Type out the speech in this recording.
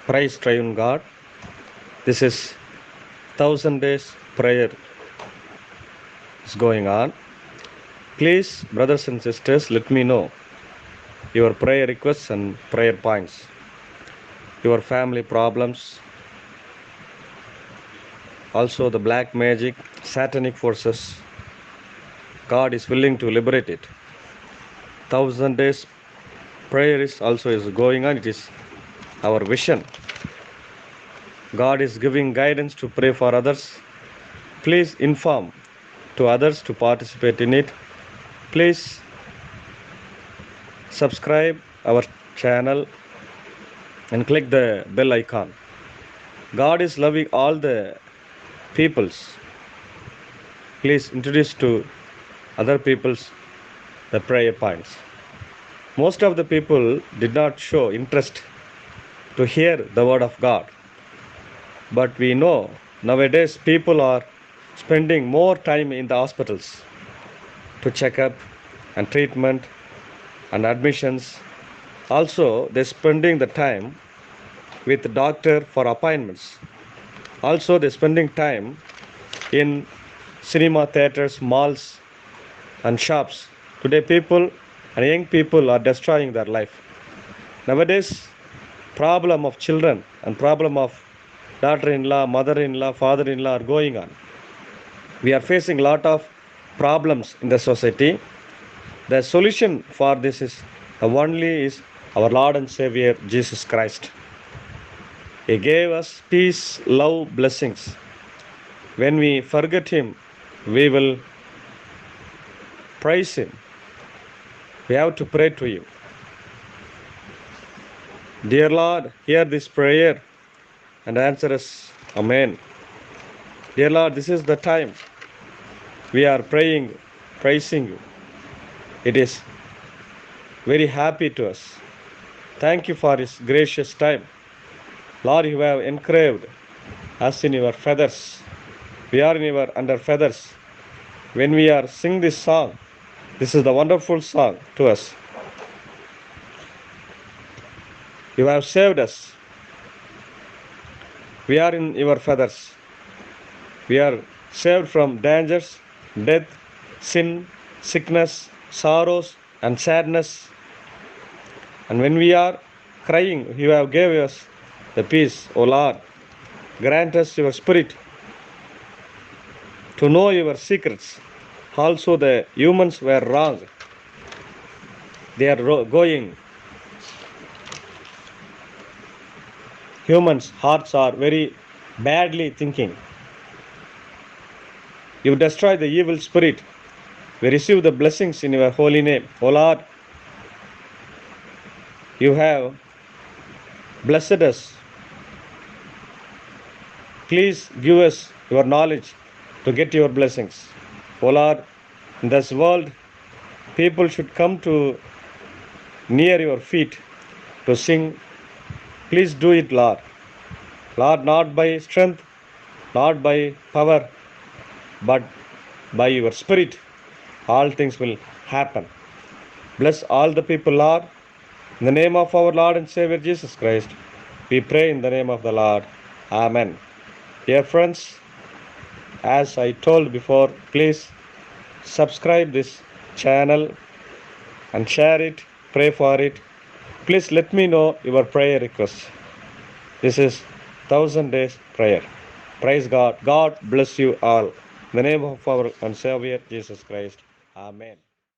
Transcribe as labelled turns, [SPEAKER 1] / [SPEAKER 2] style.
[SPEAKER 1] Praise Triune God. This is 1000 days prayer is going on. Please, brothers and sisters, let me know your prayer requests and prayer points, your family problems, also the black magic, satanic forces. God is willing to liberate it. 1000 days prayer is going on. It is our vision. God is giving guidance to pray for others. Please inform to others to participate in it. Please subscribe our channel and click the bell icon. God is loving all the peoples. Please introduce to other peoples the prayer points. Most of the people did not show interest to hear the word of God. But we know nowadays people are spending more time in the hospitals to check up and treatment and admissions. Also, they're spending the time with the doctor for appointments. Also, they're spending time in cinema theaters, malls, and shops. Today, people and young people are destroying their life. Nowadays, problem of children and problem of daughter-in-law, mother-in-law, father-in-law are going on. We are facing a lot of problems in the society. The solution for this is our Lord and Savior Jesus Christ. He gave us peace, love, blessings. When we forget Him, we will praise Him. We have to pray to Him. Dear Lord, hear this prayer and answer us. Amen. Dear Lord, this is the time we are praying, praising You. It is very happy to us. Thank You for this gracious time. Lord, You have engraved us in Your feathers. We are in Your under feathers. When we are sing this song, this is the wonderful song to us. You have saved us. We are in Your feathers. We are saved from dangers, death, sin, sickness, sorrows, and sadness. And when we are crying, You have gave us the peace, O Lord. Grant us Your Spirit to know Your secrets. Also, the humans were wrong. They are going. Humans' hearts are very badly thinking. You destroy the evil spirit. We receive the blessings in Your holy name. O Lord, You have blessed us. Please give us Your knowledge to get Your blessings. O Lord, in this world, people should come to near Your feet to sing. Please do it, Lord. Lord, not by strength, not by power, but by Your Spirit, all things will happen. Bless all the people, Lord. In the name of our Lord and Savior Jesus Christ, we pray in the name of the Lord. Amen. Dear friends, as I told before, please subscribe this channel and share it, pray for it. Please let me know your prayer requests. This is 1000 days prayer. Praise God. God bless you all. In the name of our Savior Jesus Christ. Amen.